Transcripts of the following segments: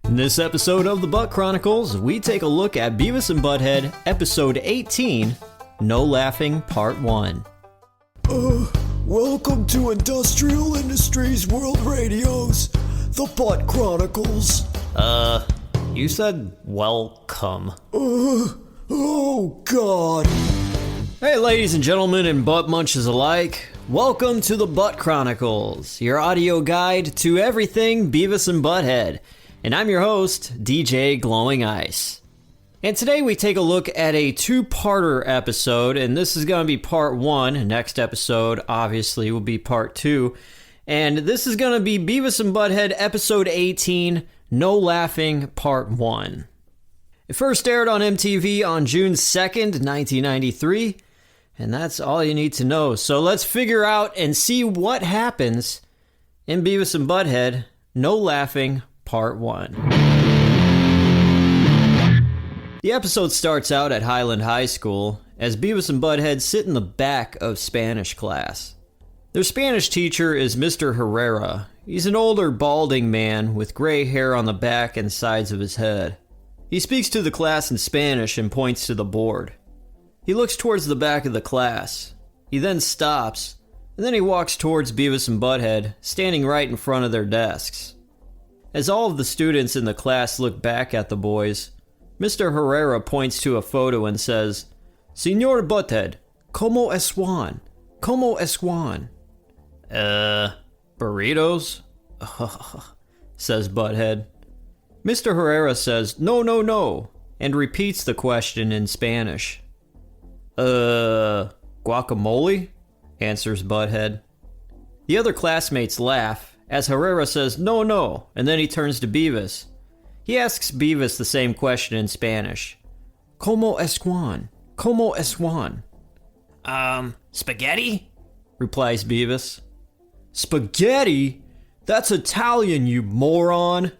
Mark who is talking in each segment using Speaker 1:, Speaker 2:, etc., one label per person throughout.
Speaker 1: In this episode of the Butt Chronicles, we take a look at Beavis and Butt-Head, episode 18, No Laughing, Part 1.
Speaker 2: Welcome to Industrial Industries World Radio's The Butt Chronicles.
Speaker 1: You said welcome.
Speaker 2: Oh God.
Speaker 1: Hey ladies and gentlemen and butt munchers alike, welcome to the Butt Chronicles, your audio guide to everything Beavis and Butt-Head. And I'm your host, DJ Glowing Ice. And today we take a look at a two-parter episode, and this is going to be part 1. Next episode, obviously, will be part 2. And this is going to be Beavis and Butt-Head episode 18, No Laughing, part 1. It first aired on MTV on June 2nd, 1993, and that's all you need to know. So let's figure out and see what happens in Beavis and Butt-Head, No Laughing, Part 1. The episode starts out at Highland High School as Beavis and Butt-Head sit in the back of Spanish class. Their Spanish teacher is Mr. Herrera. He's an older, balding man with gray hair on the back and sides of his head. He speaks to the class in Spanish and points to the board. He looks towards the back of the class. He then stops, and then he walks towards Beavis and Butt-Head, standing right in front of their desks. As all of the students in the class look back at the boys, Mr. Herrera points to a photo and says, "Señor Butt-Head, ¿cómo es Juan? ¿Cómo es Juan?" Burritos? says Butt-Head. Mr. Herrera says, no, and repeats the question in Spanish. Guacamole? Answers Butt-Head. The other classmates laugh, as Herrera says, no, and then he turns to Beavis. He asks Beavis the same question in Spanish. ¿Cómo es Juan? ¿Cómo es Juan? Spaghetti? Replies Beavis. Spaghetti? That's Italian, you moron!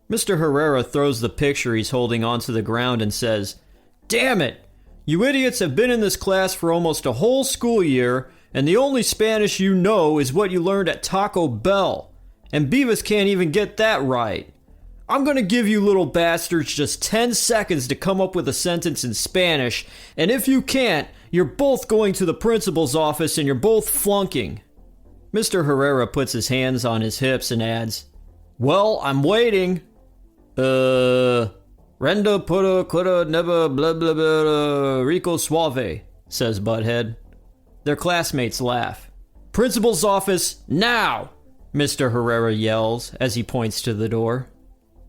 Speaker 1: Mr. Herrera throws the picture he's holding onto the ground and says, "Damn it! You idiots have been in this class for almost a whole school year, and the only Spanish you know is what you learned at Taco Bell. And Beavis can't even get that right. I'm gonna give you little bastards just 10 seconds to come up with a sentence in Spanish, and if you can't, you're both going to the principal's office and you're both flunking." Mr. Herrera puts his hands on his hips and adds, "Well, I'm waiting. Renda pura cura neba blah blah blah rico suave," says Butt-Head. Their classmates laugh. "Principal's office, now!" Mr. Herrera yells as he points to the door.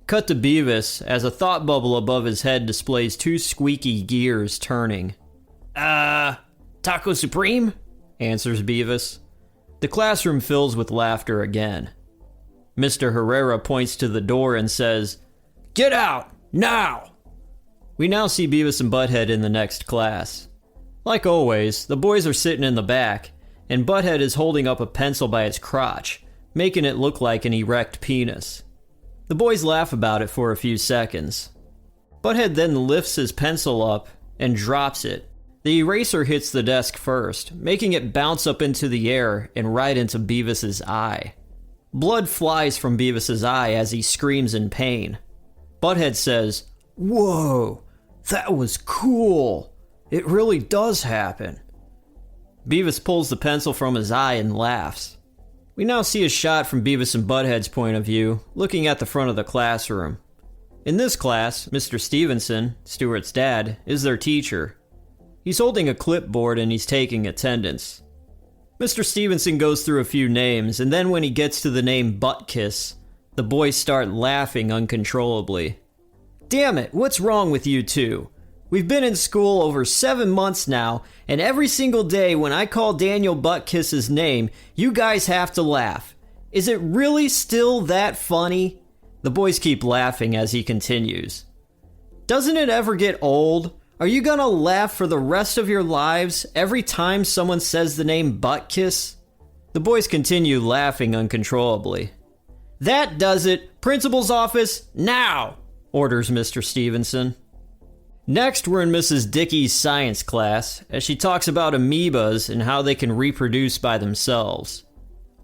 Speaker 1: Cut to Beavis as a thought bubble above his head displays two squeaky gears turning. Taco Supreme? Answers Beavis. The classroom fills with laughter again. Mr. Herrera points to the door and says, "Get out, now!" We now see Beavis and Butt-Head in the next class. Like always, the boys are sitting in the back, and Butt-Head is holding up a pencil by its crotch, making it look like an erect penis. The boys laugh about it for a few seconds. Butt-Head then lifts his pencil up and drops it. The eraser hits the desk first, making it bounce up into the air and right into Beavis's eye. Blood flies from Beavis's eye as he screams in pain. Butt-Head says, "Whoa, that was cool. It really does happen." Beavis pulls the pencil from his eye and laughs. We now see a shot from Beavis and Butt-Head's point of view, looking at the front of the classroom. In this class, Mr. Stevenson, Stuart's dad, is their teacher. He's holding a clipboard and he's taking attendance. Mr. Stevenson goes through a few names, and then when he gets to the name Butt Kiss, the boys start laughing uncontrollably. "Damn it, what's wrong with you two? We've been in school over 7 months now, and every single day when I call Daniel Buttkiss's name, you guys have to laugh. Is it really still that funny?" The boys keep laughing as he continues. "Doesn't it ever get old? Are you gonna laugh for the rest of your lives every time someone says the name Buttkiss?" The boys continue laughing uncontrollably. "That does it! Principal's office, now!" orders Mr. Stevenson. Next, we're in Mrs. Dickey's science class, as she talks about amoebas and how they can reproduce by themselves.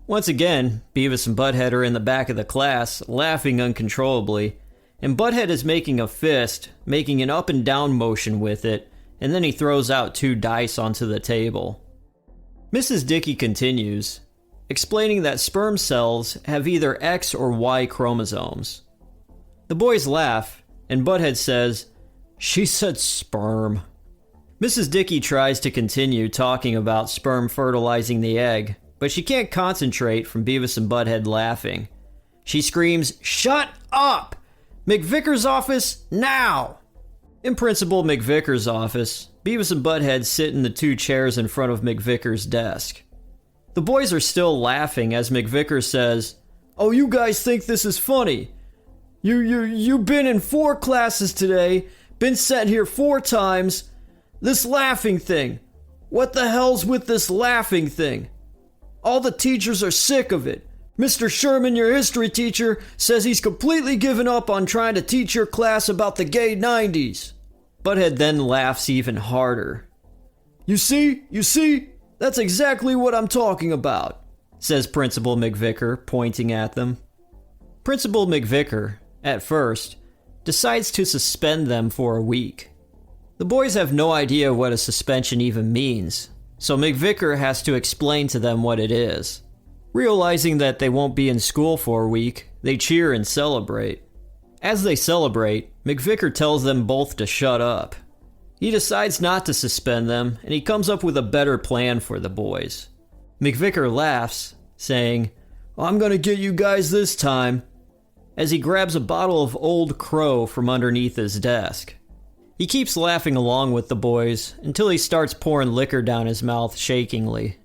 Speaker 1: Once again, Beavis and Butt-Head are in the back of the class, laughing uncontrollably, and Butthead is making a fist, making an up and down motion with it, and then he throws out 2 dice onto the table. Mrs. Dickey continues, explaining that sperm cells have either X or Y chromosomes. The boys laugh, and Butthead says, "She said sperm." Mrs. Dickey tries to continue talking about sperm fertilizing the egg, but she can't concentrate from Beavis and Butt-Head laughing. She screams, "Shut up! McVicker's office, now!" In Principal McVicker's office, Beavis and Butt-Head sit in the 2 chairs in front of McVicker's desk. The boys are still laughing as McVicker says, "Oh, you guys think this is funny? You've been in 4 classes today, been sent here 4 times. This laughing thing. What the hell's with this laughing thing? All the teachers are sick of it. Mr. Sherman, your history teacher, says he's completely given up on trying to teach your class about the gay 90s. Butthead then laughs even harder. You see? That's exactly what I'm talking about," says Principal McVicker, pointing at them. Principal McVicker, at first, decides to suspend them for a week. The boys have no idea what a suspension even means, so McVicker has to explain to them what it is. Realizing that they won't be in school for a week, they cheer and celebrate. As they celebrate, McVicker tells them both to shut up. He decides not to suspend them, and he comes up with a better plan for the boys. McVicker laughs, saying, "I'm gonna get you guys this time," as he grabs a bottle of Old Crow from underneath his desk. He keeps laughing along with the boys until he starts pouring liquor down his mouth shakingly.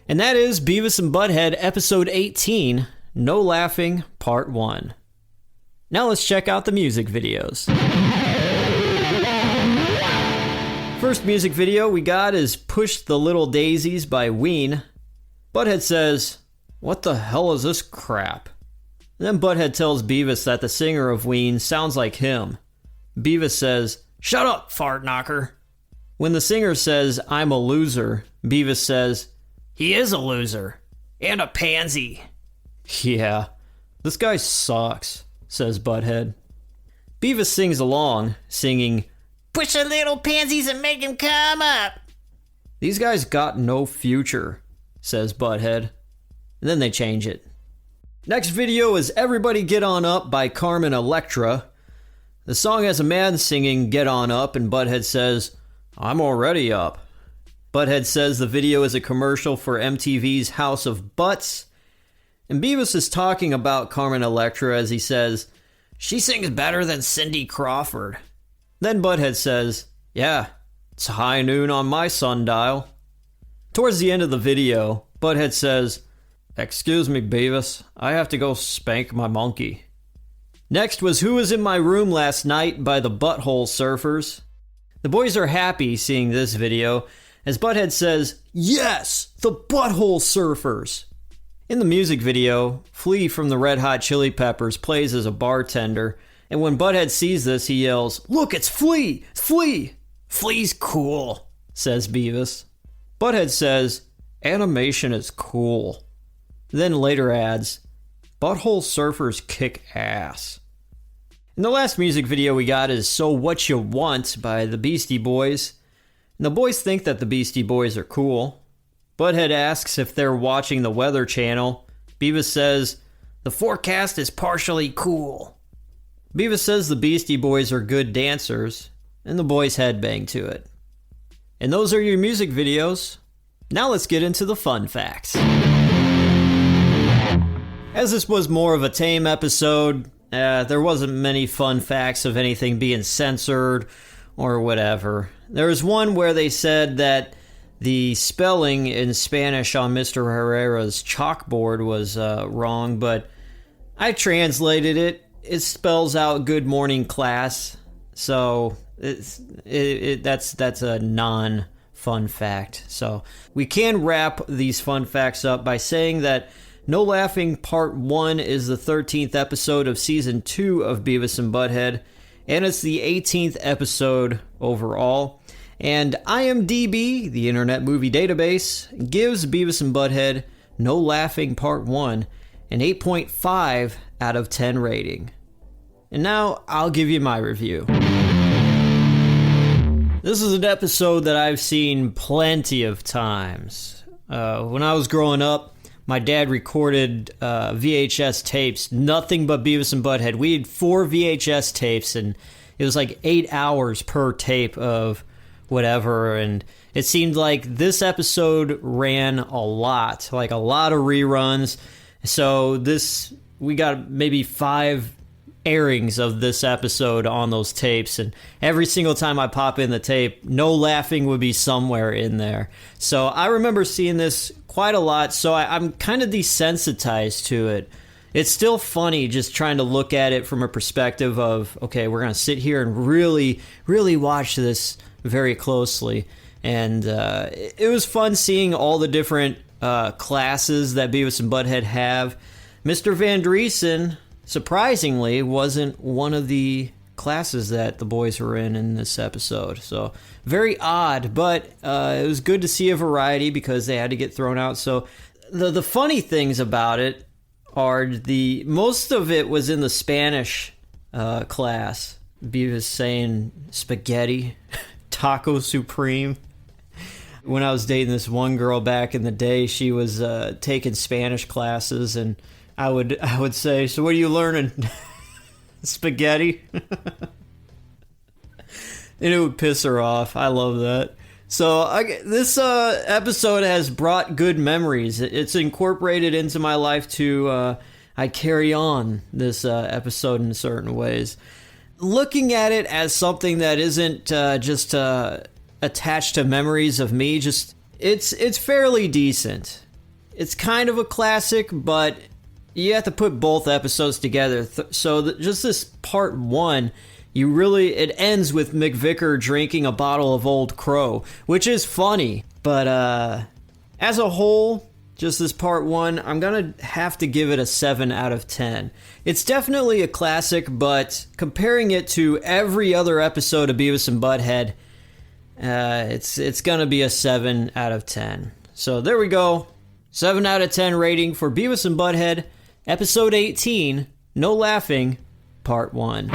Speaker 1: And that is Beavis and Butt-Head episode 18, No Laughing, Part 1. Now let's check out the music videos. First music video we got is Push the Little Daisies by Ween. Butthead says, "What the hell is this crap?" And then Butthead tells Beavis that the singer of Ween sounds like him. Beavis says, "Shut up, fart knocker." When the singer says, "I'm a loser," Beavis says, "He is a loser. And a pansy." "Yeah, this guy sucks," says Butthead. Beavis sings along, singing, "Push the little pansies and make him come up." "These guys got no future," says Butthead. And then they change it. Next video is Everybody Get On Up by Carmen Electra. The song has a man singing Get On Up, and Butthead says, "I'm already up." Butthead says the video is a commercial for MTV's House of Butts. And Beavis is talking about Carmen Electra as he says, "She sings better than Cindy Crawford." Then Butthead says, "Yeah, it's high noon on my sundial." Towards the end of the video, Butthead says, "Excuse me, Beavis, I have to go spank my monkey." Next was Who Was in My Room Last Night by the Butthole Surfers. The boys are happy seeing this video, as Butthead says, "Yes, the Butthole Surfers." In the music video, Flea from the Red Hot Chili Peppers plays as a bartender, and when Butthead sees this, he yells, "Look, it's Flea! Flea!" "Flea's cool," says Beavis. Butthead says, "Animation is cool." Then later adds, "Butthole Surfers kick ass." And the last music video we got is So What You Want by the Beastie Boys. And the boys think that the Beastie Boys are cool. Butthead asks if they're watching the Weather Channel. Beavis says, "The forecast is partially cool." Beavis says the Beastie Boys are good dancers, and the boys headbang to it. And those are your music videos. Now let's get into the fun facts. As this was more of a tame episode, there wasn't many fun facts of anything being censored or whatever. There was one where they said that the spelling in Spanish on Mr. Herrera's chalkboard was wrong, but I translated it. It spells out "good morning class," so that's a non-fun fact. So we can wrap these fun facts up by saying that No Laughing Part 1 is the 13th episode of Season 2 of Beavis and Butt-Head, and it's the 18th episode overall. And IMDb, the Internet Movie Database, gives Beavis and Butt-Head No Laughing Part 1 an 8.5 out of 10 rating. And now I'll give you my review. This is an episode that I've seen plenty of times. When I was growing up, my dad recorded VHS tapes, nothing but Beavis and Butt-Head. We had 4 VHS tapes, and it was like 8 hours per tape of whatever, and it seemed like this episode ran a lot of reruns. So we got maybe 5 airings of this episode on those tapes, and every single time I pop in the tape, No Laughing would be somewhere in there. So I remember seeing this quite a lot, so I'm kind of desensitized to it. It's still funny just trying to look at it from a perspective of, okay, we're going to sit here and really, really watch this very closely. And it was fun seeing all the different classes that Beavis and Butt-Head have. Mr. Van Driesen, surprisingly, wasn't one of the classes that the boys were in this episode. So very odd, but it was good to see a variety because they had to get thrown out. So the funny things about it are most of it was in the Spanish class. Beavis saying spaghetti, taco supreme. When I was dating this one girl back in the day, she was taking Spanish classes, and I would say, "So what are you learning?" Spaghetti. And it would piss her off. I love that. So this episode has brought good memories. It's incorporated into my life to I carry on this episode in certain ways. Looking at it as something that isn't just attached to memories of me, it's fairly decent. It's kind of a classic, but you have to put both episodes together. Just this part 1, it ends with McVicker drinking a bottle of Old Crow, which is funny. But as a whole, just this part 1, I'm going to have to give it a 7 out of 10. It's definitely a classic, but comparing it to every other episode of Beavis and Butt-Head, it's going to be a 7 out of 10. So there we go. 7 out of 10 rating for Beavis and Butt-Head, Episode 18, No Laughing, Part 1.